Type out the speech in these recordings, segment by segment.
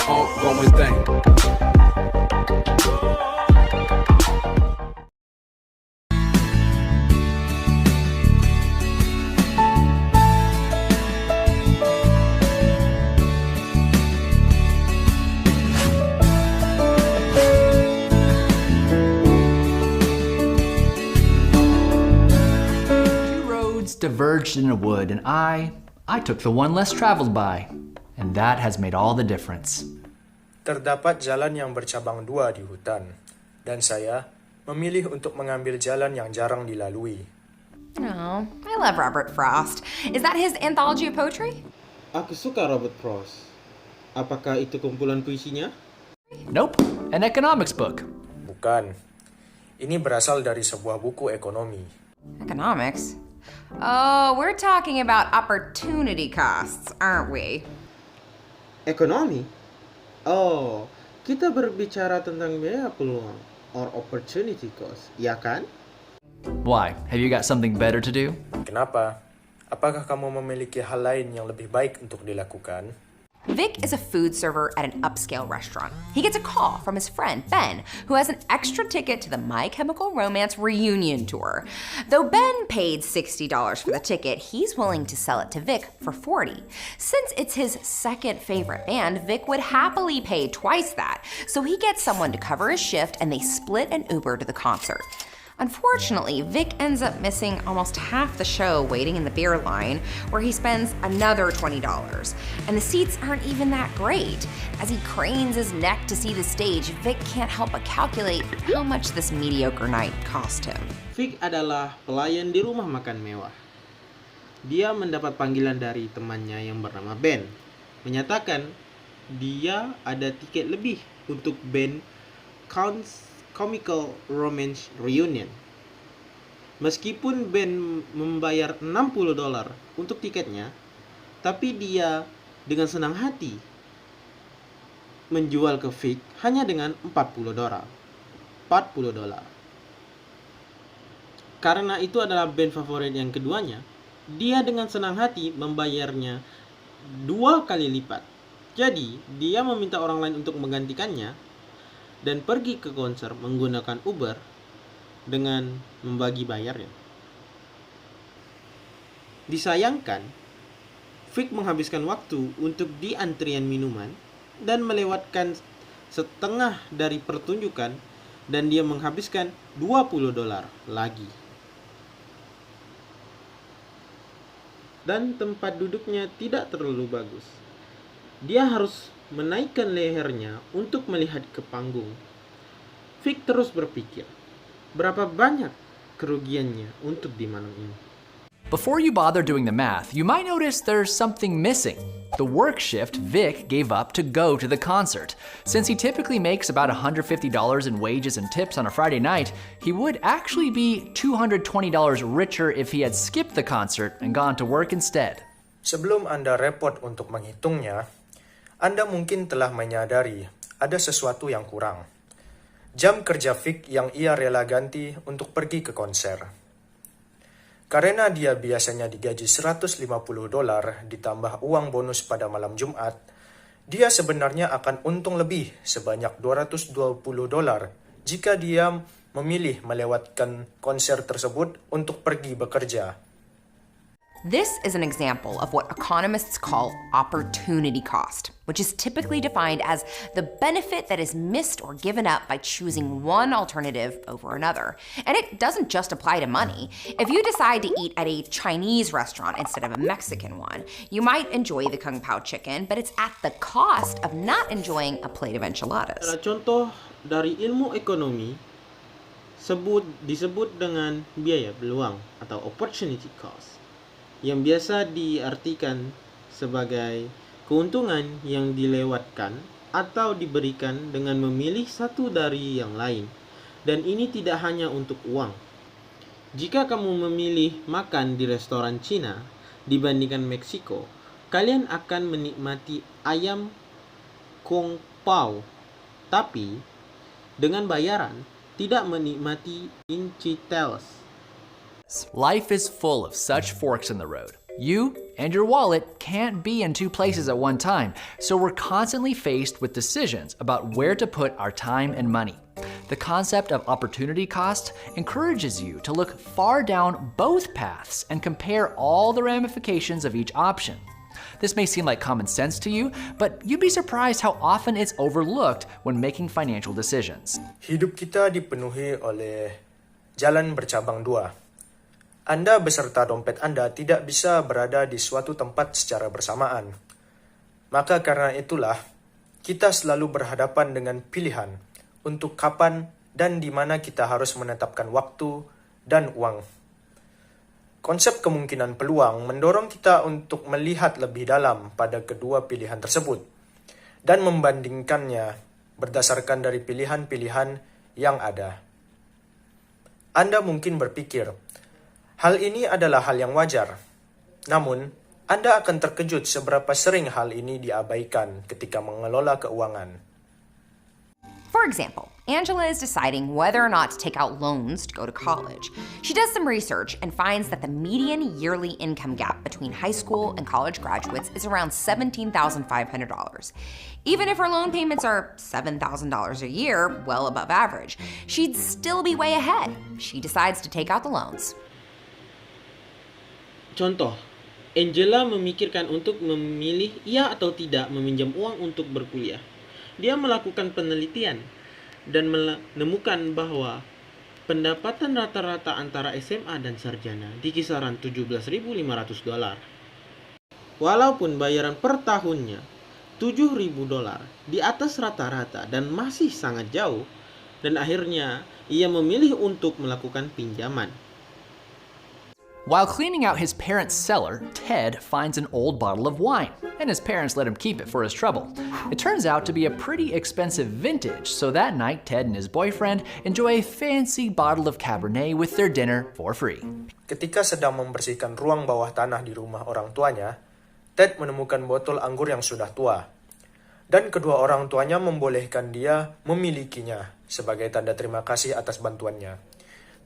ongoing thing. Diverged in a wood, and I took the one less traveled by, and that has made all the difference. Terdapat jalan yang bercabang dua di hutan, dan saya memilih untuk mengambil jalan yang jarang dilalui. Oh, I love Robert Frost. Is that his anthology of poetry? Aku suka Robert Frost. Apakah itu kumpulan puisinya? Nope, an economics book. Bukan. Ini berasal dari sebuah buku ekonomi. Economics? Oh, we're talking about opportunity costs, aren't we? Ekonomi? Oh, kita berbicara tentang biaya peluang or opportunity cost, ya kan? Why? Have you got something better to do? Kenapa? Apakah kamu memiliki hal lain yang lebih baik untuk dilakukan? Vic is a food server at an upscale restaurant. He gets a call from his friend, Ben, who has an extra ticket to the My Chemical Romance reunion tour. Though Ben paid $60 for the ticket, he's willing to sell it to Vic for $40. Since it's his second favorite band, Vic would happily pay twice that. So he gets someone to cover his shift and they split an Uber to the concert. Unfortunately, Vic ends up missing almost half the show waiting in the beer line, where he spends another $20. And the seats aren't even that great. As he cranes his neck to see the stage, Vic can't help but calculate how much this mediocre night cost him. Vic adalah pelayan di rumah makan mewah. Dia mendapat panggilan dari temannya yang bernama Ben, menyatakan dia ada tiket lebih untuk band Chemical Romance Reunion. Meskipun Ben membayar $60 untuk tiketnya, tapi dia dengan senang hati menjual ke Vic hanya dengan $40. Karena itu adalah band favorit yang keduanya, dia dengan senang hati membayarnya 2 kali lipat. Jadi, dia meminta orang lain untuk menggantikannya dan pergi ke konser menggunakan Uber dengan membagi bayarnya. Disayangkan, Vic menghabiskan waktu untuk di antrian minuman dan melewatkan setengah dari pertunjukan, dan dia menghabiskan $20 lagi. Dan tempat duduknya tidak terlalu bagus. Dia harus menaikkan lehernya untuk melihat ke panggung. Vic terus berpikir, berapa banyak kerugiannya untuk di malam ini. Before you bother doing the math, you might notice there's something missing. The work shift Vic gave up to go to the concert. Since he typically makes about $150 in wages and tips on a Friday night, he would actually be $220 richer if he had skipped the concert and gone to work instead. Sebelum Anda repot untuk menghitungnya, Anda mungkin telah menyadari ada sesuatu yang kurang. Jam kerja Vic yang ia rela ganti untuk pergi ke konser. Karena dia biasanya digaji $150 ditambah uang bonus pada malam Jumat, dia sebenarnya akan untung lebih sebanyak $220 jika dia memilih melewatkan konser tersebut untuk pergi bekerja. This is an example of what economists call opportunity cost, which is typically defined as the benefit that is missed or given up by choosing one alternative over another. And it doesn't just apply to money. If you decide to eat at a Chinese restaurant instead of a Mexican one, you might enjoy the Kung Pao chicken, but it's at the cost of not enjoying a plate of enchiladas. Contoh dari ilmu ekonomi disebut dengan biaya peluang atau opportunity cost, yang biasa diartikan sebagai keuntungan yang dilewatkan atau diberikan dengan memilih satu dari yang lain. Dan ini tidak hanya untuk uang. Jika kamu memilih makan di restoran Cina dibandingkan Meksiko, kalian akan menikmati ayam Kung Pao, tapi dengan bayaran tidak menikmati enchiladas. Life is full of such forks in the road. You and your wallet can't be in two places at one time, so we're constantly faced with decisions about where to put our time and money. The concept of opportunity cost encourages you to look far down both paths and compare all the ramifications of each option. This may seem like common sense to you, but you'd be surprised how often it's overlooked when making financial decisions. Hidup kita dipenuhi oleh jalan bercabang dua. Anda beserta dompet Anda tidak bisa berada di suatu tempat secara bersamaan. Maka karena itulah, kita selalu berhadapan dengan pilihan untuk kapan dan di mana kita harus menetapkan waktu dan uang. Konsep kemungkinan peluang mendorong kita untuk melihat lebih dalam pada kedua pilihan tersebut dan membandingkannya berdasarkan dari pilihan-pilihan yang ada. Anda mungkin berpikir, hal ini adalah hal yang wajar. Namun, Anda akan terkejut seberapa sering hal ini diabaikan ketika mengelola keuangan. For example, Angela is deciding whether or not to take out loans to go to college. She does some research and finds that the median yearly income gap between high school and college graduates is around $17,500. Even if her loan payments are $7,000 a year, well above average, she'd still be way ahead. She decides to take out the loans. Contoh, Angela memikirkan untuk memilih iya atau tidak meminjam uang untuk berkuliah. Dia melakukan penelitian dan menemukan bahwa pendapatan rata-rata antara SMA dan sarjana di kisaran $17.500. Walaupun bayaran per tahunnya $7.000 di atas rata-rata dan masih sangat jauh, dan akhirnya ia memilih untuk melakukan pinjaman. While cleaning out his parents' cellar, Ted finds an old bottle of wine, and his parents let him keep it for his trouble. It turns out to be a pretty expensive vintage, so that night Ted and his boyfriend enjoy a fancy bottle of Cabernet with their dinner for free. Ketika sedang membersihkan ruang bawah tanah di rumah orang tuanya, Ted menemukan botol anggur yang sudah tua. Dan kedua orang tuanya membolehkan dia memilikinya sebagai tanda terima kasih atas bantuannya.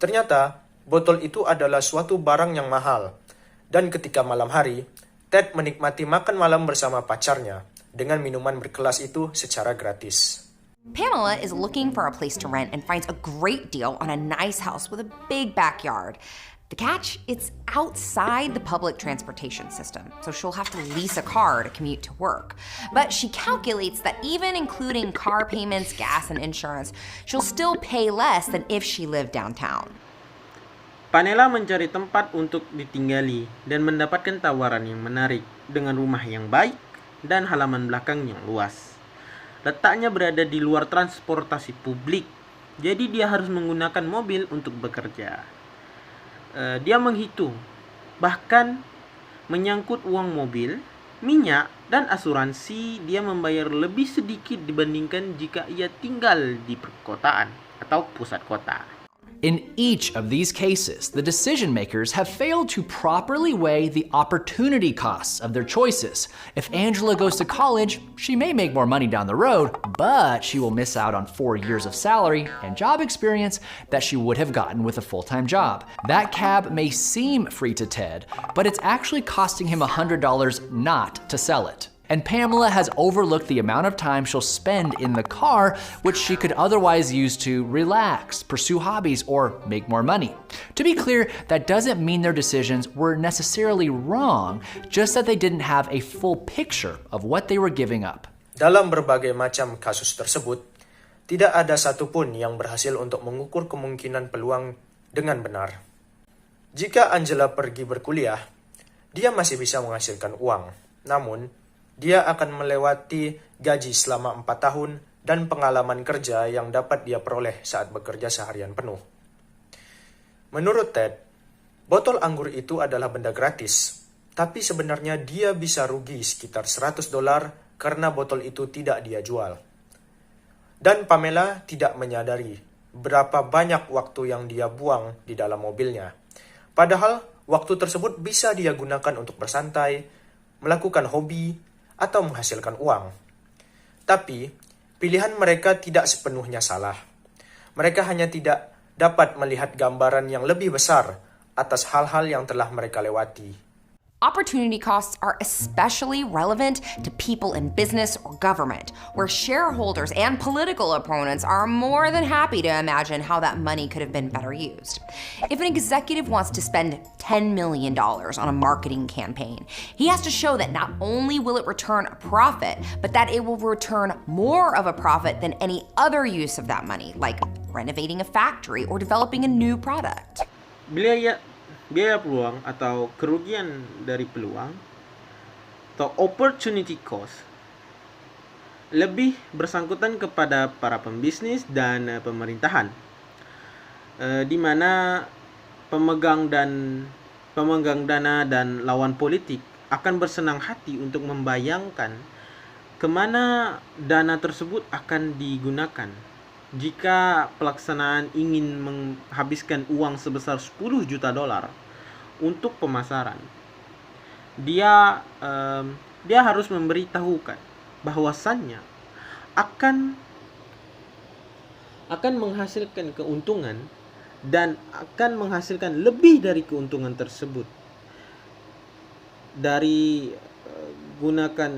Ternyata, botol itu adalah suatu barang yang mahal. Dan ketika malam hari, Ted menikmati makan malam bersama pacarnya dengan minuman berkelas itu secara gratis. Pamela is looking for a place to rent and finds a great deal on a nice house with a big backyard. The catch? It's outside the public transportation system, so she'll have to lease a car to commute to work. But she calculates that even including car payments, gas, and insurance, she'll still pay less than if she lived downtown. Pamela mencari tempat untuk ditinggali dan mendapatkan tawaran yang menarik dengan rumah yang baik dan halaman belakang yang luas. Letaknya berada di luar transportasi publik, jadi dia harus menggunakan mobil untuk bekerja. Dia menghitung, bahkan menyangkut uang mobil, minyak, dan asuransi, dia membayar lebih sedikit dibandingkan jika ia tinggal di perkotaan atau pusat kota. In each of these cases, the decision makers have failed to properly weigh the opportunity costs of their choices. If Angela goes to college, she may make more money down the road, but she will miss out on 4 years of salary and job experience that she would have gotten with a full-time job. That cab may seem free to Ted, but it's actually costing him $100 not to sell it. And Pamela has overlooked the amount of time she'll spend in the car, which she could otherwise use to relax, pursue hobbies, or make more money. To be clear, that doesn't mean their decisions were necessarily wrong, just that they didn't have a full picture of what they were giving up. Dalam berbagai macam kasus tersebut, tidak ada satupun yang berhasil untuk mengukur kemungkinan peluang dengan benar. Jika Angela pergi berkuliah, dia masih bisa menghasilkan uang. Namun, dia akan melewati gaji selama 4 tahun dan pengalaman kerja yang dapat dia peroleh saat bekerja seharian penuh. Menurut Ted, botol anggur itu adalah benda gratis, tapi sebenarnya dia bisa rugi sekitar $100 karena botol itu tidak dia jual. Dan Pamela tidak menyadari berapa banyak waktu yang dia buang di dalam mobilnya. Padahal waktu tersebut bisa dia gunakan untuk bersantai, melakukan hobi, atau menghasilkan uang. Tapi, pilihan mereka tidak sepenuhnya salah. Mereka hanya tidak dapat melihat gambaran yang lebih besar atas hal-hal yang telah mereka lewati. Opportunity costs are especially relevant to people in business or government, where shareholders and political opponents are more than happy to imagine how that money could have been better used. If an executive wants to spend $10 million on a marketing campaign, he has to show that not only will it return a profit, but that it will return more of a profit than any other use of that money, like renovating a factory or developing a new product. Biaya peluang atau kerugian dari peluang atau opportunity cost lebih bersangkutan kepada para pembisnis dan pemerintahan, di mana pemegang dana dan lawan politik akan bersenang hati untuk membayangkan kemana dana tersebut akan digunakan. Jika pelaksanaan ingin menghabiskan uang sebesar 10 juta dolar untuk pemasaran, dia harus memberitahukan bahwasannya akan menghasilkan keuntungan dan akan menghasilkan lebih dari keuntungan tersebut dari gunakan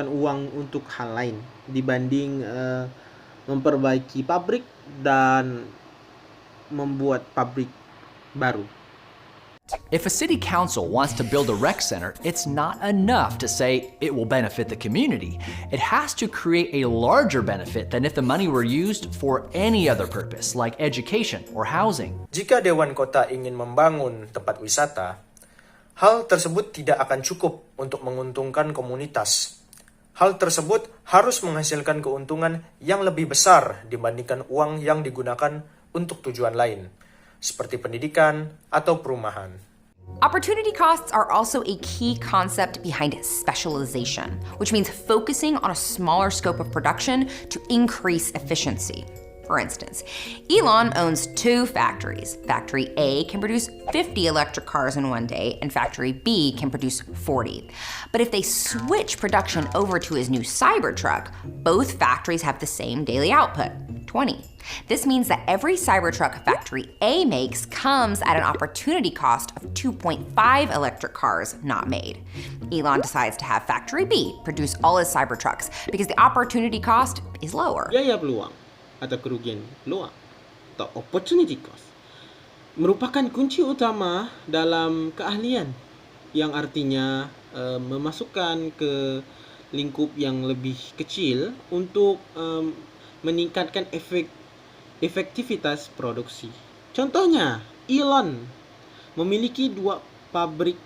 uang untuk hal lain dibanding memperbaiki pabrik dan membuat pabrik baru. If a city council wants to build a rec center, it's not enough to say it will benefit the community. It has to create a larger benefit than if the money were used for any other purpose, like education or housing. Jika Dewan Kota ingin membangun tempat wisata, hal tersebut tidak akan cukup untuk menguntungkan komunitas. Hal tersebut harus menghasilkan keuntungan yang lebih besar dibandingkan uang yang digunakan untuk tujuan lain, seperti pendidikan atau perumahan. Opportunity costs are also a key concept behind specialization, which means focusing on a smaller scope of production to increase efficiency. For instance, Elon owns 2 factories. Factory A can produce 50 electric cars in one day, and Factory B can produce 40. But if they switch production over to his new Cybertruck, both factories have the same daily output, 20. This means that every Cybertruck Factory A makes comes at an opportunity cost of 2.5 electric cars not made. Elon decides to have Factory B produce all his Cybertrucks because the opportunity cost is lower. Biaya peluang atau kerugian peluang atau opportunity cost merupakan kunci utama dalam keahlian, yang artinya memasukkan ke lingkup yang lebih kecil untuk meningkatkan efektivitas produksi. Contohnya, Elon memiliki 2 pabrik.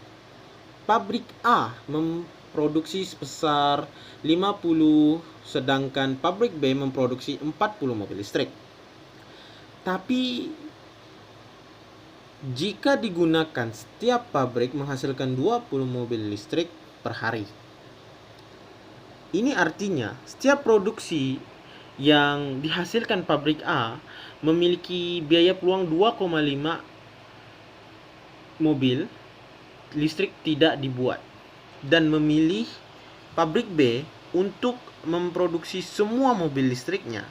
Pabrik A memproduksi sebesar 50, sedangkan pabrik B memproduksi 40 mobil listrik. Tapi jika digunakan, setiap pabrik menghasilkan 20 mobil listrik per hari. Ini artinya setiap produksi yang dihasilkan pabrik A memiliki biaya peluang 2,5 mobil listrik tidak dibuat, dan memilih pabrik B untuk memproduksi semua mobil listriknya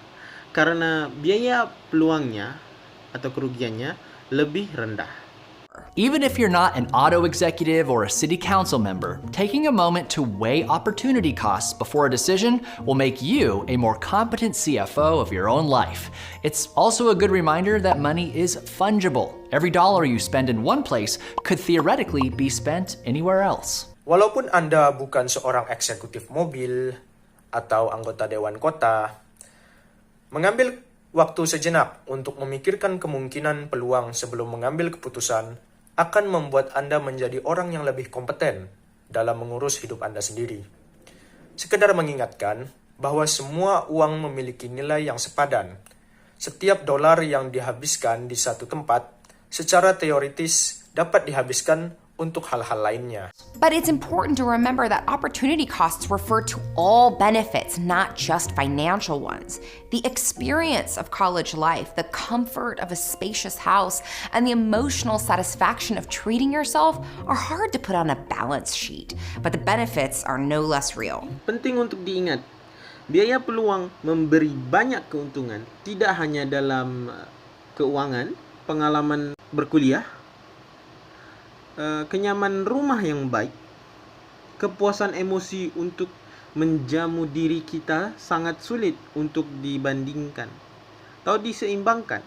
karena biaya peluangnya atau kerugiannya lebih rendah. Even if you're not an auto executive or a city council member, taking a moment to weigh opportunity costs before a decision will make you a more competent CFO of your own life. It's also a good reminder that money is fungible. Every dollar you spend in one place could theoretically be spent anywhere else. Walaupun Anda bukan seorang eksekutif mobil atau anggota Dewan Kota, mengambil waktu sejenak untuk memikirkan kemungkinan peluang sebelum mengambil keputusan akan membuat Anda menjadi orang yang lebih kompeten dalam mengurus hidup Anda sendiri. Sekedar mengingatkan bahwa semua uang memiliki nilai yang sepadan. Setiap dolar yang dihabiskan di satu tempat secara teoritis dapat dihabiskan untuk hal-hal lainnya. But it's important to remember that opportunity costs refer to all benefits, not just financial ones. The experience of college life, the comfort of a spacious house, and the emotional satisfaction of treating yourself are hard to put on a balance sheet, but the benefits are no less real. Penting untuk diingat, biaya peluang memberi banyak keuntungan, tidak hanya dalam keuangan, pengalaman berkuliah, kenyamanan rumah yang baik, kepuasan emosi untuk menjamu diri kita sangat sulit untuk dibandingkan atau diseimbangkan,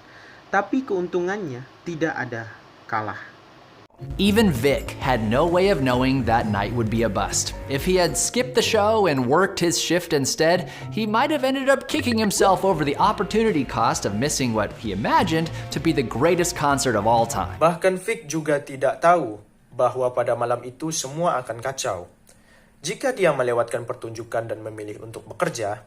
tapi keuntungannya tidak ada kalah. Even Vic had no way of knowing that night would be a bust. If he had skipped the show and worked his shift instead, he might have ended up kicking himself over the opportunity cost of missing what he imagined to be the greatest concert of all time. Bahkan Vic juga tidak tahu bahwa pada malam itu semua akan kacau. Jika dia melewatkan pertunjukan dan memilih untuk bekerja,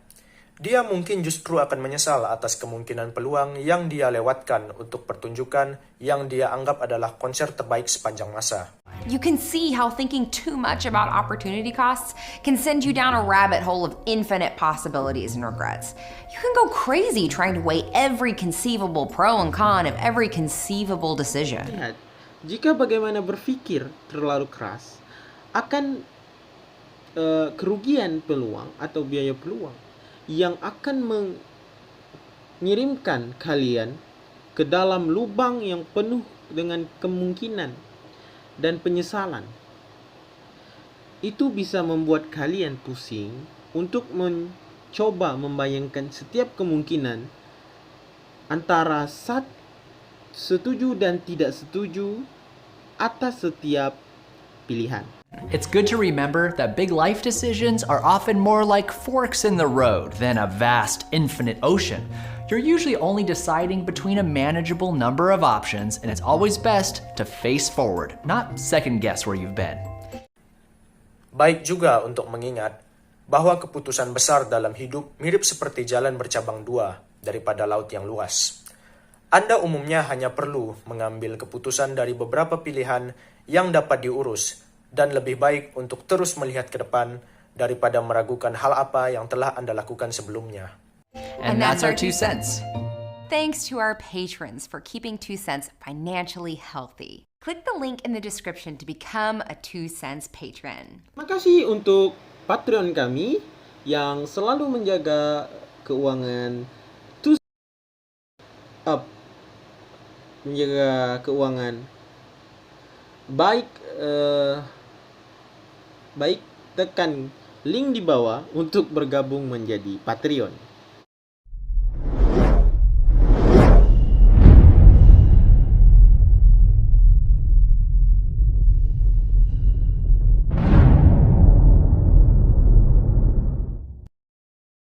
dia mungkin justru akan menyesal atas kemungkinan peluang yang dia lewatkan untuk pertunjukan yang dia anggap adalah konser terbaik sepanjang masa. You can see how thinking too much about opportunity costs can send you down a rabbit hole of infinite possibilities and regrets. You can go crazy trying to weigh every conceivable pro and con of every conceivable decision. Lihat, jika bagaimana berpikir terlalu keras akan kerugian peluang atau biaya peluang yang akan mengirimkan kalian ke dalam lubang yang penuh dengan kemungkinan dan penyesalan. Itu bisa membuat kalian pusing untuk mencoba membayangkan setiap kemungkinan antara setuju dan tidak setuju atas setiap pilihan. It's good to remember that big life decisions are often more like forks in the road than a vast, infinite ocean. You're usually only deciding between a manageable number of options, and it's always best to face forward, not second guess where you've been. Baik juga untuk mengingat bahwa keputusan besar dalam hidup mirip seperti jalan bercabang dua daripada laut yang luas. Anda umumnya hanya perlu mengambil keputusan dari beberapa pilihan yang dapat diurus, dan lebih baik untuk terus melihat ke depan daripada meragukan hal apa yang telah Anda lakukan sebelumnya. And that's our 2 cents. Thanks to our patrons for keeping 2 cents financially healthy. Click the link in the description to become a 2 cents patron. Makasih untuk Patreon kami yang selalu menjaga keuangan baik tekan link di bawah untuk bergabung menjadi Patreon.